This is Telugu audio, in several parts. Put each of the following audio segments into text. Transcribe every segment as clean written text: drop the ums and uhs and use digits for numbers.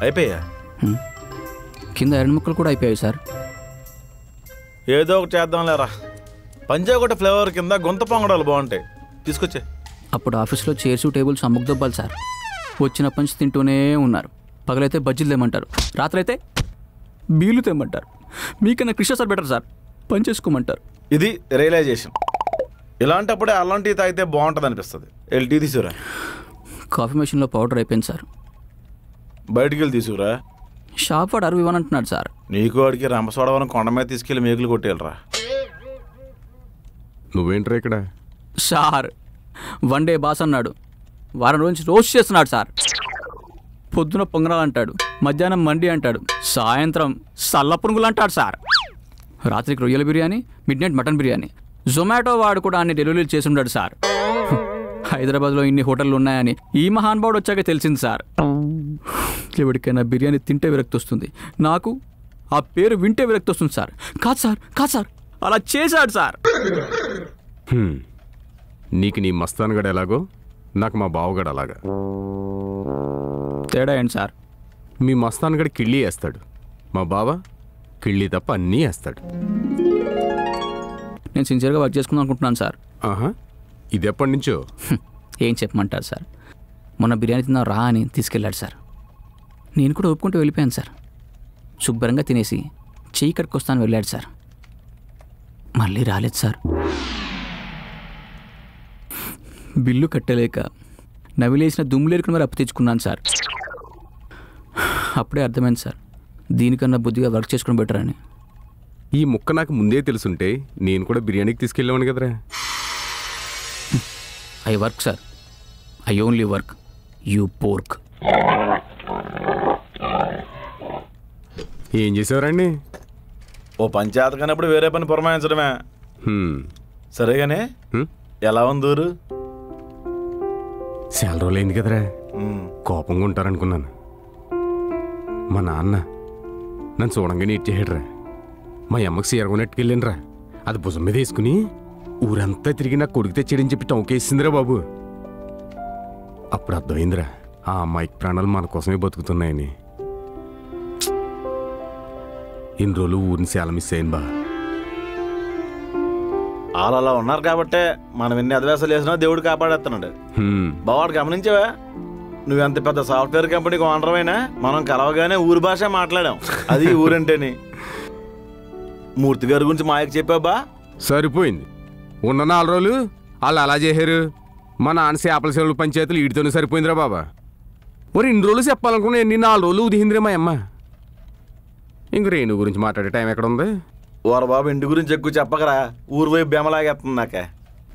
అయిపోయా? కింద 2 ముక్కలు కూడా అయిపోయాయి సార్. ఏదో ఒకటి చేద్దాం లేరా. పంజాగుట్ట ఫ్లేవర్ కింద గుంత పొంగడాలు బాగుంటాయి, తీసుకొచ్చే. అప్పుడు ఆఫీస్లో చైర్స్ టేబుల్స్ అమ్ముకుదబ్బాలి సార్. వచ్చిన పంచి తింటూనే ఉన్నారు. పగలైతే బజ్జీలు తెమ్మంటారు, రాత్రి అయితే బీలు తెమ్మంటారు. మీకన్నా కృష్ణ సార్ బెటర్ సార్, పని చేసుకోమంటారు. ఇది రియలైజేషన్. ఇలాంటప్పుడే అల్లం టీ తాగితే బాగుంటుంది అనిపిస్తుంది. వెళ్ళి టీ తీసుకురా. కాఫీ మెషిన్లో పౌడర్ అయిపోయింది సార్. బయటికి వెళ్ళి తీసుకురా. షాప్ వాడు 60 ఇవ్వనంటున్నాడు సార్. నీకు వాడికి రంపసోడవరం కొండ మీద తీసుకెళ్ళి మేకులు కొట్టేయాలరా. నువ్వేంట్రా ఇక్కడ? సార్ వన్ డే బాస్ అన్నాడు, వారం రోజు రోస్ట్ చేస్తున్నాడు సార్. పొద్దున పొంగనాలు అంటాడు, మధ్యాహ్నం మండి అంటాడు, సాయంత్రం సల్ల పునుగులు అంటాడు సార్. రాత్రికి రొయ్యల biryani, mid night mutton biryani. Zomato వాడు కూడా అన్ని డెలివరీలు చేసి ఉన్నాడు సార్. హైదరాబాద్లో ఇన్ని హోటళ్ళు ఉన్నాయని ఈ మహానుభావుడు వచ్చాక తెలిసింది సార్. ఎవరికైనా బిర్యానీ తింటే విరక్తి వస్తుంది, నాకు ఆ పేరు వింటే విరక్తి వస్తుంది సార్. కాదు సార్, కాదు సార్, అలా చేశాడు సార్. నీకు నీ మస్తాన్గడ ఎలాగో నాకు మా బావగడ అలాగా. తేడా ఏంటి సార్? మీ మస్తాన్గడ కిళ్ళీ వేస్తాడు, మా బావ కిళ్ళీ తప్ప అన్నీ వేస్తాడు. నేను సిన్సియర్గా వర్క్ చేసుకుందాం అనుకుంటున్నాను సార్. ఆహా, ఇది ఎప్పటి నుంచో? ఏం చెప్పమంటారు సార్, మొన్న బిర్యానీ తిందాం రా అని తీసుకెళ్ళాడు సార్. నేను కూడా ఒప్పుకుంటూ వెళ్ళిపోయాను సార్. శుభ్రంగా తినేసి చెయ్యి కడుక్కొస్తాను వెళ్ళాడు సార్. మళ్ళీ రాలేదు సార్. బిల్లు కట్టలేక నవిలేసిన దుమ్ములేరుకుని మరి అప్పు తెచ్చుకున్నాను సార్. అప్పుడే అర్థమైంది సార్, దీనికన్నా బుద్ధిగా వర్క్ చేసుకుని బెటర్ అని. ఈ ముక్క నాకు ముందే తెలుసుంటే నేను కూడా బిర్యానీకి తీసుకెళ్ళామని కదరా. I work sir, I only work, you pork. ఏం చేసేవారండి? ఓ పంచాయతీ కానప్పుడు వేరే పని పురమాయించడమే. సరేగానే ఎలా ఉందూరు? చాలా రోజులైంది కదరా, కోపంగా ఉంటారనుకున్నాను. మా నాన్న నన్ను చూడంగానే ఇచ్చేసాడురా. మా అమ్మకి సీరగొనట్టుకెళ్ళానురా, అది భుజం మీద వేసుకుని ఊరంతా తిరిగి నాకు కొడుకు తెచ్చాడని చెప్పి టౌకేసిందిరా బాబు. అప్పుడు అర్థమైందిరా ఆ అమ్మాయికి ప్రాణాలు మన కోసమే బతుకుతున్నాయని. ఇన్ని రోజులు ఊరిని చాలా మిస్ అయ్యాను బా. వాళ్ళు అలా ఉన్నారు కాబట్టే మనం ఎన్ని అధివేశాలు వేసినా దేవుడు కాపాడేస్తున్నాడు. బావాడు గమనించావా, నువ్వెంత పెద్ద సాఫ్ట్వేర్ కంపెనీకి ఓనర్వైనా మనం కలవగానే ఊరి భాష మాట్లాడాం. అది ఊరంటేని. మూర్తి గారి గురించి మాయకు చెప్పాబా? సరిపోయింది. ఉన్న 4 రోజులు వాళ్ళు అలా చేశారు. మా నాన్న చేపల చెరువులు పంచాయతీలు వీటితోనే సరిపోయిందిరా బాబా. మరి ఇన్ని రోజులు చెప్పాలనుకున్నా ఎన్ని 4 రోజులు ఉదిహిందిరా మా అమ్మ. ఇంక రేణు గురించి మాట్లాడే టైం ఎక్కడ ఉంది? ఓర బాబు, ఇంటి గురించి ఎక్కువ చెప్పకరా, ఊరు వైపు బెమలాగేస్తుంది నాక.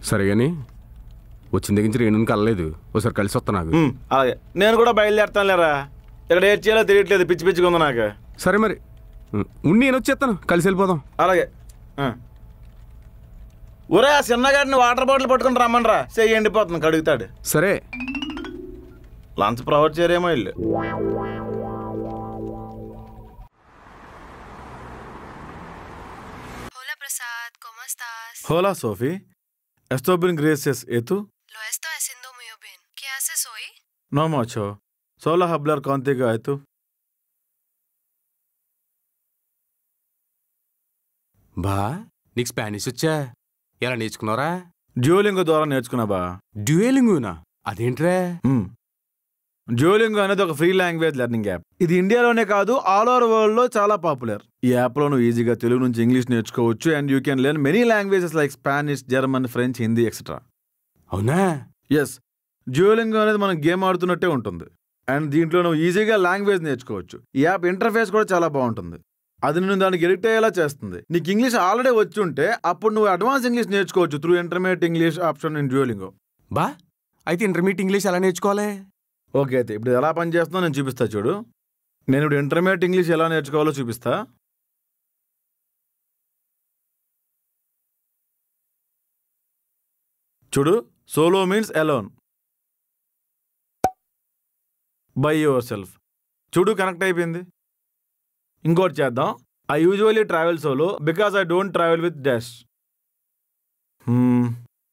సరే కానీ వచ్చిన దగ్గర నుంచి రేణుని కలలేదు, ఒకసారి కలిసి వస్తా నాకు. అలాగే, నేను కూడా బయలుదేరుతాను లేరా. ఇక్కడ ఏం చేయాలో తెలియట్లేదు, పిచ్చి పిచ్చిగా ఉంది నాకు. సరే మరి ఉండి నేను వచ్చేస్తాను, కలిసి వెళ్ళిపోదాం. అలాగే. ఊరే ఆ చిన్నగాడిని వాటర్ బాటిల్ పట్టుకుని రమ్మనరా, చెయ్యి ఎండిపోతుంది, కడుగుతాడు. సరే. లంచ్ ప్రొవైడ్ చేయరేమో ఇల్లు. Hola, Sophie. ¿Estoy bien, gracias. ¿Y tú? Lo estoy haciendo muy bien. ¿Qué haces hoy? No mucho. Solo hablar contigo. ¿Y tú? బా, నీకు స్పానిష్ వచ్చా? ఎలా నేర్చుకున్నారా? డ్యూలింగో ద్వారా నేర్చుకున్నా బా. డ్యూయలింగునా? అదేంట్రా? డ్యూలింగో అనేది ఒక ఫ్రీ లాంగ్వేజ్ లెర్నింగ్ యాప్. ఇది ఇండియాలోనే కాదు, ఆల్ ఓవర్ వరల్డ్ లో చాలా పాపులర్. ఈ యాప్ లో నువ్వు ఈజీగా తెలుగు నుంచి ఇంగ్లీష్ నేర్చుకోవచ్చు. And you can learn many languages like Spanish, German, French, Hindi etcetera. అవునా? ఎస్. డ్యూలింగో అనేది మనం గేమ్ ఆడుతున్నట్టే ఉంటుంది. అండ్ దీంట్లో నువ్వు ఈజీగా లాంగ్వేజ్ నేర్చుకోవచ్చు. ఈ యాప్ ఇంటర్ఫేస్ కూడా చాలా బాగుంటుంది. అది నేను దానికి ఎడిక్ట్ అయ్యేలా చేస్తుంది. నీకు ఇంగ్లీష్ ఆల్రెడీ వచ్చి ఉంటే అప్పుడు నువ్వు అడ్వాన్స్ ఇంగ్లీష్ నేర్చుకోవచ్చు through intermediate English option in Duolingo. బా, అయితే ఇంటర్మీడియట్ ఇంగ్లీష్ ఎలా నేర్చుకోవాలి? ఓకే, అయితే ఇప్పుడు ఎలా పని చేస్తుందో నేను చూపిస్తా చూడు. నేను ఇప్పుడు ఇంటర్మీడియట్ ఇంగ్లీష్ ఎలా నేర్చుకోవాలో చూపిస్తా. చూడు, solo means alone, by your self. చూడు, కనెక్ట్ అయిపోయింది. ఇంకోటి చేద్దాం. I usually travel solo because I don't travel with dash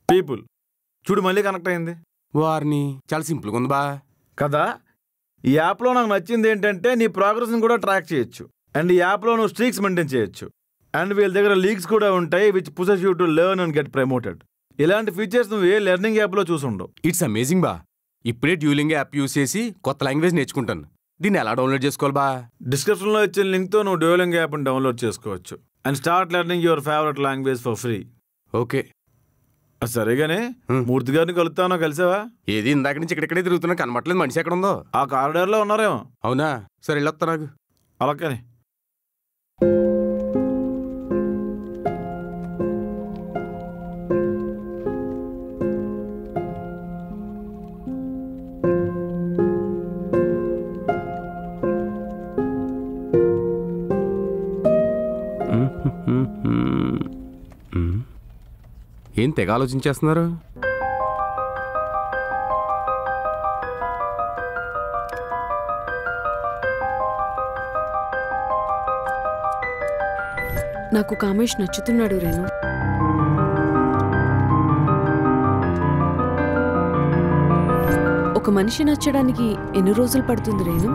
people. చూడు, మళ్ళీ కనెక్ట్ అయింది. వారిని చాలా సింపుల్గా ఉంది బా కదా. ఈ యాప్లో నాకు నచ్చింది ఏంటంటే నీ ప్రోగ్రెస్ని కూడా ట్రాక్ చేయొచ్చు. అండ్ ఈ యాప్లో నువ్వు స్ట్రీక్స్ మెయింటైన్ చేయొచ్చు. అండ్ వీళ్ళ దగ్గర లీగ్స్ కూడా ఉంటాయి which pushes you to learn and get promoted. ఇలాంటి ఫీచర్స్ నువ్వు ఏ లెర్నింగ్ యాప్లో చూసుండవు. ఇట్స్ అమేజింగ్ బా. ఇప్పుడే డ్యూలింగ్ యాప్ యూస్ చేసి కొత్త లాంగ్వేజ్ నేర్చుకుంటాను. దీన్ని ఎలా డౌన్లోడ్ చేసుకోవాలి బా? డిస్క్రిప్షన్లో ఇచ్చిన లింక్తో నువ్వు డ్యూలింగ్ యాప్ని డౌన్లోడ్ చేసుకోవచ్చు and start learning your favourite language for free. Okay సరేగానే మూర్తి గారిని కలుస్తానో కలిసావా? ఏది ఇందాక నుంచి ఇక్కడిక్కడే తిరుగుతున్నా, కనబట్టలేదు. మనిషి ఎక్కడ ఉందో? ఆ కారిడార్లో ఉన్నారేమో. అవునా? సరే వెళ్ళొస్తా. నాకు అలాగనే. ఏం తెగ ఆలోచించేస్తున్నారు? నాకు కామేష్ నచ్చుతున్నాడు రేణు. ఒక మనిషి నచ్చడానికి ఎన్ని రోజులు పడుతుంది రేణు?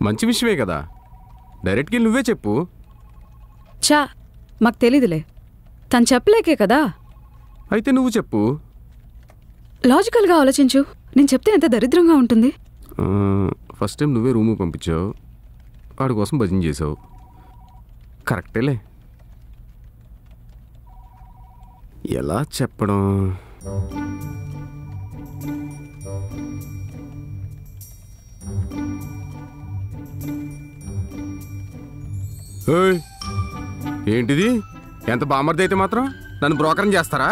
మంచి విషయమే కదా, డైరెక్ట్గా నువ్వే చెప్పు. చా, మాకు తెలీదులే. తను చెప్పలేకే కదా. అయితే నువ్వు చెప్పు. లాజికల్గా ఆలోచించు. నేను చెప్తే ఎంత దరిద్రంగా ఉంటుంది. ఫస్ట్ టైం నువ్వే రూము పంపించావు, వాడి కోసం భజన చేసావు. కరెక్టేలే. ఎలా చెప్పడం? ఏంటిది? ఎంత బామర్ది అయితే మాత్రం నన్ను బ్రోకరం చేస్తారా?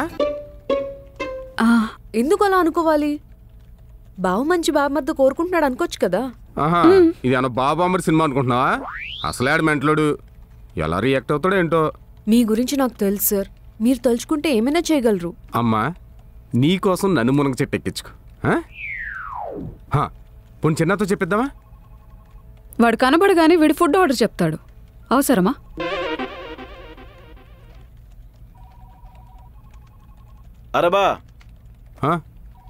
ఎందుకు అలా అనుకోవాలి? బావ మంచి బామర్ది కోరుకుంటున్నాడు అనుకోవచ్చు కదా. ఆహా, ఇది అన్న బాబామర్ సినిమా అనుకుంటున్నావా? అసలే ఆడు మెంటలోడు. ఎలా రియాక్ట్ అవుతాడో ఏంటో. మీ గురించి నాకు తెలుసు సార్. మీరు తలుచుకుంటే ఏమైనా చేయగలరు. అమ్మా, నీకోసం నన్ను మునగ చెట్టు ఎక్కించుకో. పోనీ చిన్నతో చెప్పిద్దామా? వాడు కనబడగానే వీడి ఫుడ్ ఆర్డర్ చెప్తాడు. అవసరమా? అరే బా,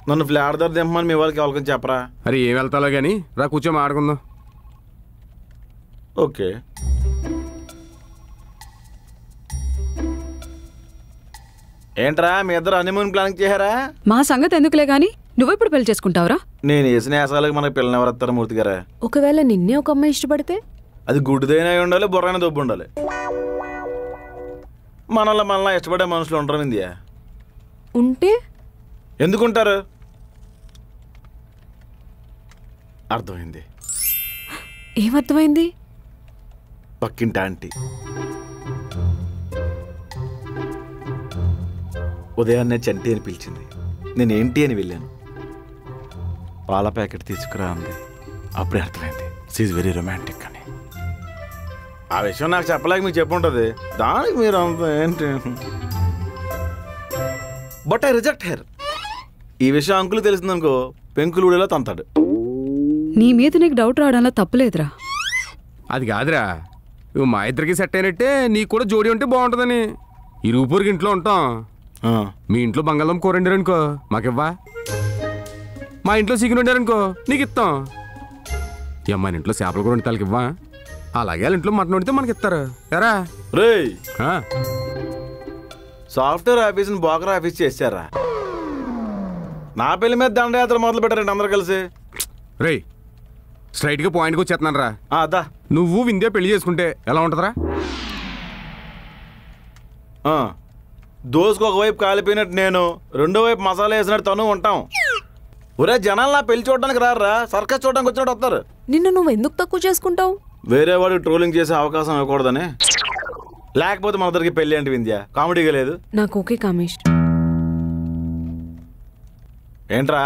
నన్ను ఫ్లాట్ ధర దింపమని మీ వాళ్ళకి ఎవరికి చెప్పరా? అరే ఏం వెళ్తాలో కానీ రా, కూర్చో ఆడుకుందాం. ఓకే. ఏంట్రా మీ ఇద్దరు హనీమూన్ ప్లానింగ్ చేశారా? మా సంగతి ఎందుకులే గాని నువ్వెప్పుడు పెళ్లి చేసుకుంటావురా? నేను వేసిన వేసాలకు మనకి పిల్లని ఎవరు వస్తారా మూర్తి గారా? ఒకవేళ నిన్నే ఒక అమ్మాయి ఇష్టపడితే? అది గుడ్డుదైనా ఉండాలి, బుర్రైన దొబ్బు ఉండాలి. మనల్ని ఇష్టపడే మనుషులు ఉండరు ఇండియా. ఉంటే ఎందుకుంటారు? అర్థమైంది. ఏమర్థమైంది? పక్కింటి ఆంటీ ఉదయాన్నే చంటి అని పిలిచింది. నేనేంటి అని వెళ్ళాను. పాల ప్యాకెట్ తీసుకురా అంది. అప్పుడే అర్థమైంది షీఈ్ వెరీ రొమాంటిక్ అని. ఆ విషయం నాకు చెప్పలేక మీకు చెప్పుంటుంది. దానికి మీరు అంత ఏంటి? But I reject her. ఈ విషయం అంకులు తెలిసిందనుకో పెంకులుడేలా తంతాడు. నీ మీద నీకు డౌట్ రావడంలో తప్పులేదురా. అది కాదురా, ఇవి మా ఇద్దరికి సెట్ అయినట్టే నీకు కూడా జోడి ఉంటే బాగుంటుందని. ఇరుగుపూరికి ఇంట్లో ఉంటాం. మీ ఇంట్లో బంగాళం కూర వండారనుకో మాకివ్వా. మా ఇంట్లో చికెన్ వండారనుకో నీకు ఇస్తాం. మన ఇంట్లో చేపల కూర వండి తలకి ఇవ్వా. అలాగే వాళ్ళ ఇంట్లో మటన్ వండితే మనకి ఇస్తారు. ఎరా రే, సాఫ్ట్వేర్ ఆఫీస్ని బోకర్ ఆఫీస్ చేశారా? నా పెళ్లి మీద దండయాత్ర మొదలు పెట్టారండి అందరు కలిసి. రే, స్ట్రైట్గా పాయింట్కి వచ్చేస్తున్నాను రా. అదా నువ్వు వింధ్య పెళ్లి చేసుకుంటే ఎలా ఉంటుందిరా? దోసుకు ఒకవైపు కాలిపోయినట్టు నేను, రెండో వైపు మసాలా వేసినట్టు తను ఉంటాం. ఒరే జనాలు నా పెళ్లి చూడడానికి రారా, సర్కస్ చూడడానికి వచ్చినట్టు వస్తారు. నిన్ను నువ్వు ఎందుకు తక్కువ చేసుకుంటావు? వేరే వాడికి ట్రోలింగ్ చేసే అవకాశం ఇవ్వకూడదని. లేకపోతే మన దగ్గరికి పెళ్లి అంటే వింధ్య కామెడీగా లేదు. నాకు ఓకే కామేష్. ఏంట్రా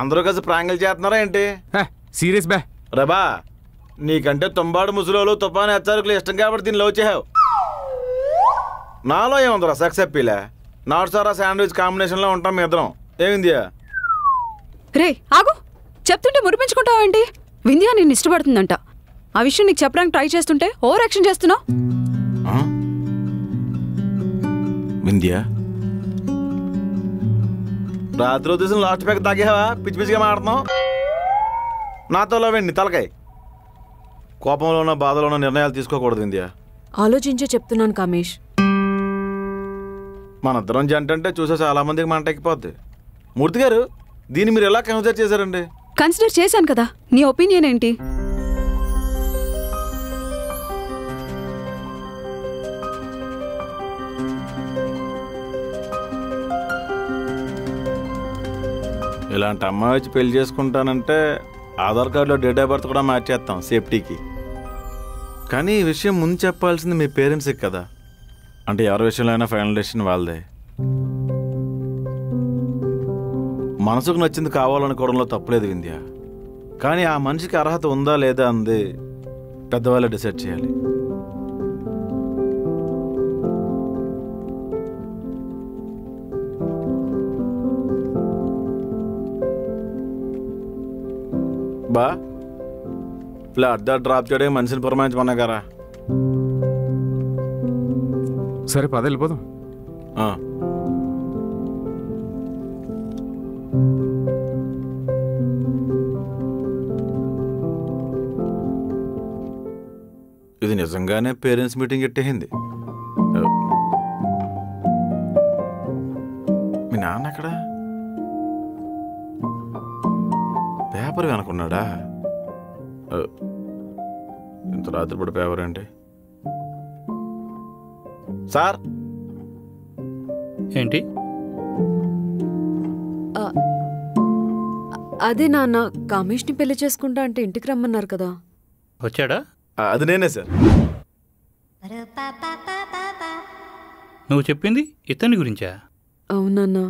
అందరూ కలిసి ప్రాంగిల్ చేస్తున్నారా ఏంటి? సీరియస్ బే. రబా, నీకంటే తొంబాడు ముసలోలు తుఫాను హెచ్చరికలు ఇష్టం కాబట్టి దీన్ని లవ్ చేసావు. నాలో ఏముందిరా సెక్స్ అప్పీలే. నాట్ సారా శాండ్విచ్ కాంబినేషన్లో ఉంటాం మీ ఇద్దరం. ఏమిందియా? రే ఆగు, చెప్తుంటే మురిపించుకుంటావేంటి? వింధ్య నిన్ను ఇష్టపడుతుందంట. ఆ విషయం నీకు చెప్పడానికి ట్రై చేస్తుంటే ఓవర్ యాక్షన్ చేస్తున్నావు. వింధ్య, రాత్రి ఉద్దేశం లాస్ట్ ప్యాక్ తాగేవా? పిచ్చి పిచ్చిగా మాడుతున్నావు. నాతో లేవండి తలకాయ. కోపంలో ఉన్న బాధలో ఉన్న నిర్ణయాలు తీసుకోకూడదు వింధ్య. ఆలోచించే చెప్తున్నాను కామేష్. మనిద్దరం జంట అంటే చూసే చాలా మందికి మంట ఎక్కిపోద్ది. మూర్తి గారు, దీన్ని మీరు ఎలా కన్సిడర్ చేశారండి? కన్సిడర్ చేశాను కదా, నీ ఒపీనియన్ ఏంటి? ఇలాంటి అమ్మాయి వచ్చి పెళ్లి చేసుకుంటానంటే ఆధార్ కార్డులో డేట్ ఆఫ్ బర్త్ కూడా మార్చేస్తాం సేఫ్టీకి. కానీ ఈ విషయం ముందు చెప్పాల్సింది మీ పేరెంట్స్కి కదా. అంటే ఎవరి విషయంలో అయినా ఫైనల్ డెసిషన్ వాళ్ళదే. మనసుకు నచ్చింది కావాలనుకోవడంలో తప్పులేదు వింధ్య. కానీ ఆ మనిషికి అర్హత ఉందా లేదా అంది పెద్దవాళ్ళే డిసైడ్ చేయాలి. బా ఫ్లాట్ దా డ్రాప్ చేయడానికి మనిషిని పురమాయించమన్నా కదా. సరే పద వెళ్ళిపోదాం. ఇది నిజంగానే పేరెంట్స్ మీటింగ్ ఎట్టేసింది. మీ నాన్న ఎక్కడ? పేపర్ అనుకున్నాడా? ఇంత రాత్రిపూట పేపర్ ఏంటి? సార్ ఏంటి? అదే నాన్న, కామేష్ని పెళ్లి చేసుకుంటా అంటే ఇంటికి రమ్మన్నారు కదా. వచ్చాడా? అది నేనే సార్. నువ్వు చెప్పింది ఇతని గురించా? అవునన్నా.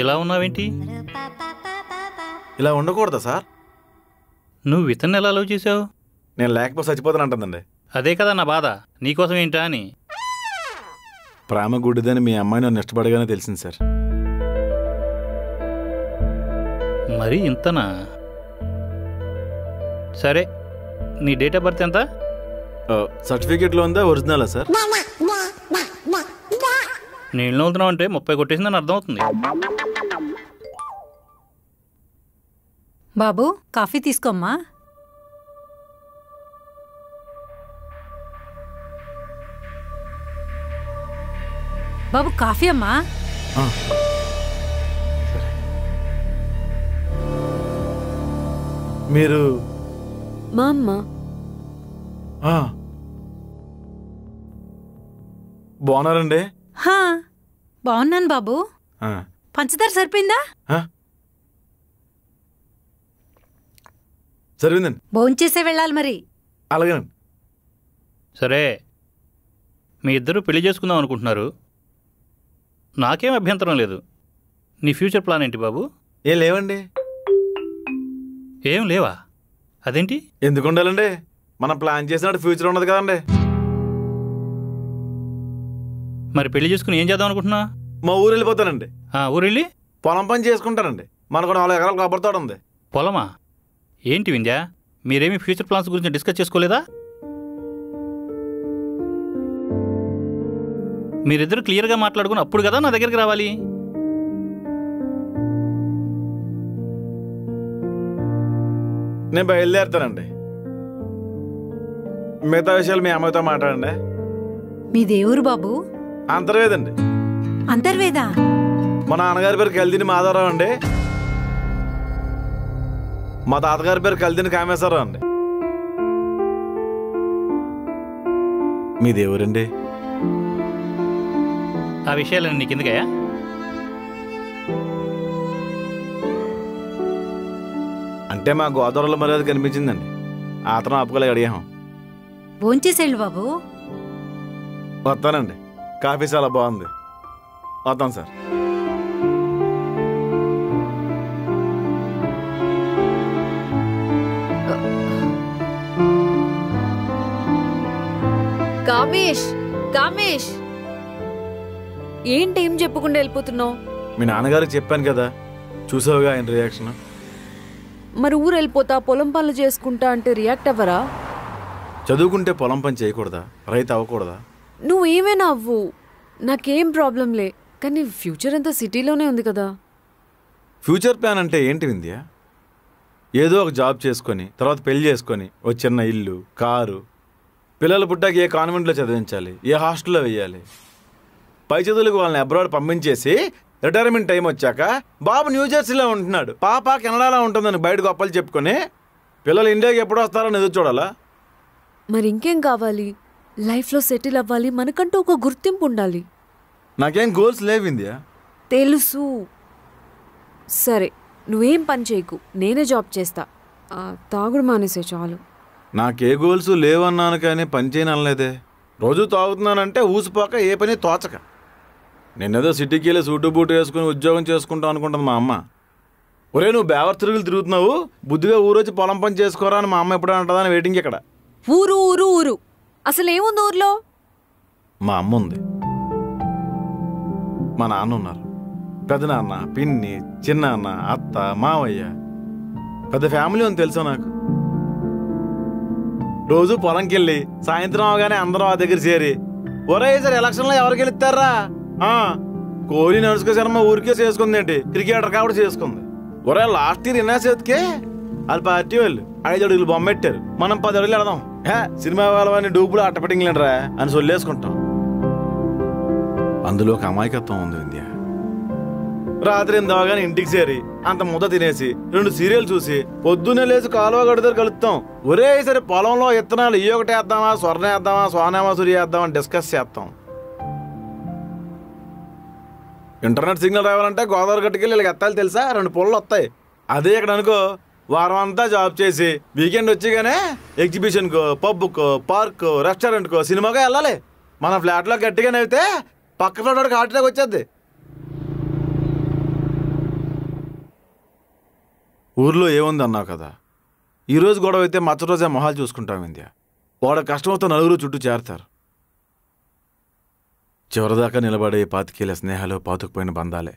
ఇలా ఉన్నావేంటి? ఇలా ఉండకూడదా సార్? నువ్వు ఇతన్ని ఎలా లవ్ చేసావు? నేను లేకపోతే చచ్చిపోతాను అంటుందండి. అదే కదా నా బాధ, నీకోసం ఏంటా అని. ప్రేమ గుడ్డిదని మీ అమ్మాయి నన్ను ఇష్టపడగానే తెలిసింది సార్. మరి ఇంతనా? సరే, నీ డేట్ ఆఫ్ బర్త్ ఎంత? సర్టిఫికేట్లో ఉందా, ఒరిజినలా సార్? నేను అవుతున్నావు అంటే 30 కొట్టేసిందని అర్థం అవుతుంది. బాబు కాఫీ తీసుకోమ్మా. బాబు కాఫీ అమ్మా. మీరు మా అమ్మ. బాగున్నారండి? బాగున్నాను బాబు. పంచదార సరిపోయిందా? సరిపోయిందండి. భోంచేసే వెళ్ళాలి మరి. అలాగేనండి. సరే, మీ ఇద్దరు పెళ్లి చేసుకుందాం అనుకుంటున్నారు, నాకేం అభ్యంతరం లేదు. నీ ఫ్యూచర్ ప్లాన్ ఏంటి బాబు? ఏం లేవండి. ఏం లేవా? అదేంటి? ఎందుకు ఉండాలండి? మనం ప్లాన్ చేసినట్టు ఫ్యూచర్ ఉండదు కదండి. మరి పెళ్లి చేసుకుని ఏం చేద్దాం అనుకుంటున్నా? మా ఊరు వెళ్ళిపోతానండి. ఊరు వెళ్ళి పొలం పని చేసుకుంటానండి. మనకు 4 ఎకరాలు కొబ్బరి తోట ఉంది. పొలమా? ఏంటి వింధ్యా, మీరేమీ ఫ్యూచర్ ప్లాన్స్ గురించి డిస్కస్ చేసుకోలేదా? మీరిద్దరు క్లియర్గా మాట్లాడుకుని అప్పుడు కదా నా దగ్గరికి రావాలి. నేను బయలుదేరుతానండి. మిగతా విషయాలు మీ అమ్మాయితో మాట్లాడండి. మీ దేవురు బాబు? అంతర్వేదండి. అంతర్వేదా? మా నాన్నగారి పేరు కలిదిని మాధవరావు అండి. మా తాతగారి పేరు కలిదిని కామేశ్వరరావు అండి. మీ దేవురండి? ఆ విషయాలన్నీ నీకు ఎందుకయ్యా? అంటే మా గోదావరిలో మర్యాద కనిపించిందండి, ఆతరం ఆపుకోలేక అడిగాం. భోంచేసేళ్ళు బాబు. వస్తానండి. కాఫీ చాలా బాగుంది. వస్తాను సార్. కామేష్, కామేష్, ఏంటేం చెప్పకుండా వెళ్ళిపోతున్నావు? మీ నాన్నగారికి చెప్పాను కదా, చూసావుగా ఆయన రియాక్షన్. మరి ఊరు వెళ్ళిపోతా, పొలం పనులు చేసుకుంటా అంటే రియాక్ట్ అవ్వరా? చదువుకుంటే పొలం పని చేయకూడదా? రైతు అవ్వకూడదా? నువ్వేమైనా అవ్వు, నాకేం ప్రాబ్లంలే. కానీ ఫ్యూచర్ అంతా సిటీలోనే ఉంది కదా. ఫ్యూచర్ ప్లాన్ అంటే ఏంటి వింధ్య? ఏదో ఒక జాబ్ చేసుకొని తర్వాత పెళ్లి చేసుకొని ఓ చిన్న ఇల్లు, కారు, పిల్లలు పుట్టాక ఏ కాన్వెంట్లో చదివించాలి, ఏ హాస్టల్లో వేయాలి, పై చదువులకు వాళ్ళని అబ్రాడ్ పంపించేసి రిటైర్మెంట్ టైం వచ్చాక బాబు న్యూజెర్సీలో ఉంటున్నాడు, పాప కెనడాలో ఉంటుందని బయట గొప్పలు చెప్పుకొని పిల్లలు ఇండియాకి ఎప్పుడు వస్తారని ఎదురు చూడాలా? మరి ఇంకేం కావాలి? లైఫ్లో సెటిల్ అవ్వాలి, మనకంటూ ఒక గుర్తింపు ఉండాలి. నాకేం గోల్స్ లేవు వింధ్య. తెలుసు. సరే, నువ్వేం పని చేయకు, నేనే జాబ్ చేస్తా. తాగుడు మానేసే చాలు. నాకే గోల్స్ లేవన్నాను కానీ పని చేయనలేదే. రోజు తాగుతున్నానంటే ఊసిపోక ఏ పని తోచక. నిన్నేదో సిటీకి వెళ్ళి సూటు బూటు వేసుకుని ఉద్యోగం చేసుకుంటాం అనుకుంటుంది మా అమ్మ. ఒరే నువ్వు బేవర్ తిరుగులు తిరుగుతున్నావు, బుద్ధిగా ఊరొచ్చి పొలం పని చేసుకోరా అని మా అమ్మ ఎప్పుడు అంటుందని వెయిటింగ్ ఇక్కడ. ఊరు ఊరు ఊరు అసలు ఏముంది ఊర్లో? మా అమ్మ ఉంది, మా నాన్న ఉన్నారు, పెదనాన్న, పిన్ని, చిన్నాన్న, అత్త, మావయ్య, పెద్ద ఫ్యామిలీ ఉంది తెలుసా నాకు. రోజు పొలంకి వెళ్ళి సాయంత్రం అవగానే అందరం ఆ దగ్గర చేరి ఒరే సార్ ఎలక్షన్లో ఎవరికి వెళ్తారా? కోహ్లీ, అనుష్క శర్మ ఊరికే చేసుకుంది ఏంటి, క్రికెటర్ కాబట్టి చేసుకుంది. ఒరే లాస్ట్ ఇయర్ ఇన్నా చేతికే వాళ్ళ పార్టీ వాళ్ళు 5 అడుగులు బొమ్మ పెట్టారు, మనం 10 అడుగులు వెళదాం, సినిమా వాళ్ళని డూపులు అట్టపెట్టింగ్లేండ్రా అని సొల్లేసుకుంటాం. అందులో ఒక అమాయకత్వం ఉంది వింధ్య. రాత్రి 8 అవగానే ఇంటికి చేరి అంత ముద్ద తినేసి 2 సీరియల్ చూసి పొద్దున్నే లేచి కాలువ గడిదారు కలుస్తాం. ఒరే సరే పొలంలో ఇత్తనాలు ఈ ఒకటి వేద్దామా, స్వర్ణ వేద్దామా, సోనామాసూరి వేద్దామని డిస్కస్ చేస్తాం. ఇంటర్నెట్ సిగ్నల్ రావాలంటే గోదావరి గట్టుకెళ్ళి వీళ్ళకి ఎత్తాలి తెలుసా, 2 పుల్లలు వస్తాయి. అదే ఇక్కడ అనుకో వారం అంతా జాబ్ చేసి వీకెండ్ వచ్చిగానే ఎగ్జిబిషన్కో, పబ్కో, పార్కో, రెస్టారెంట్కో, సినిమాకో వెళ్ళాలి. మన ఫ్లాట్లో గట్టిగా నవ్వితే పక్క ఫ్లాట్ హార్ట్ అటాక్ వచ్చేద్ది. ఊర్లో ఏముంది అన్నావు కదా, ఈరోజు గొడవ అయితే మచ్చ రోజే మొహాలు చూసుకుంటాం వింధ్య. వాడ కష్టంతో నలుగురు చుట్టూ చేరతారు. చివరిదాకా నిలబడే 25 స్నేహాలు, పాతుకుపోయిన బంధాలే.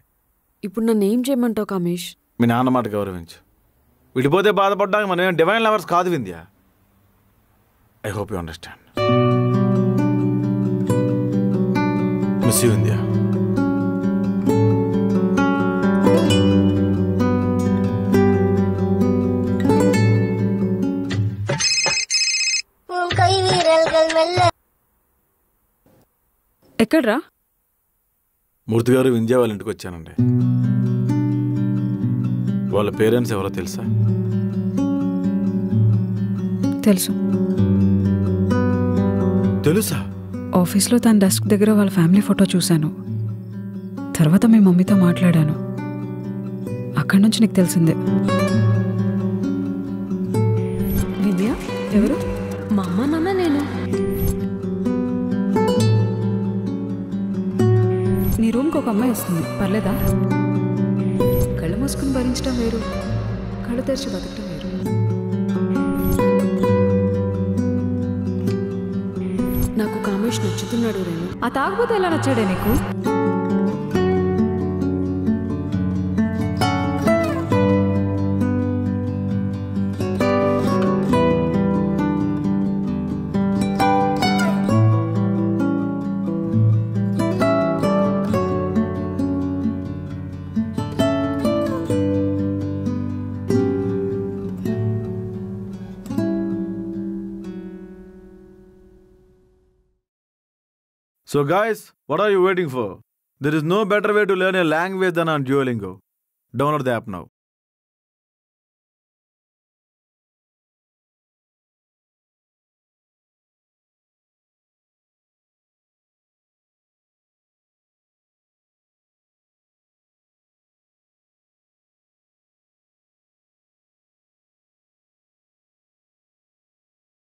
ఇప్పుడు నన్ను ఏం చేయమంటావు కామేష్? మీ నాన్న మాట గౌరవించు. విడిపోతే బాధపడ్డానికి మనం డివైన్ లవర్స్ కాదు Vindhya. I hope you understand. Miss you Vindhya. ఎక్కడ్రా? మూర్తి గారు వింధ్య వాళ్ళ ఇంటికి వచ్చానండి. వాళ్ళ పేరెంట్స్ ఎవరో తెలుసా? తెలుసు. తెలుసా? ఆఫీస్లో తన డెస్క్ దగ్గర వాళ్ళ ఫ్యామిలీ ఫోటో చూశాను. తర్వాత మీ మమ్మీతో మాట్లాడాను. అక్కడి నుంచి నీకు తెలిసిందే. విద్య ఎవరు? మా అమ్మ నాన్న నేను. నీ రూమ్కి ఒక అమ్మాయి వస్తుంది, పర్లేదా? కళ్ళు మూసుకుని భరించడం వేరు, కళ్ళు తెరిచి బతకడం వేరు. నాకు కామేష్ నచ్చుతున్నాడు రేణు. ఆ తాగబోతే ఎలా నచ్చాడే నీకు? So guys, what are you waiting for? There is no better way to learn a language than on Duolingo. Download the app now.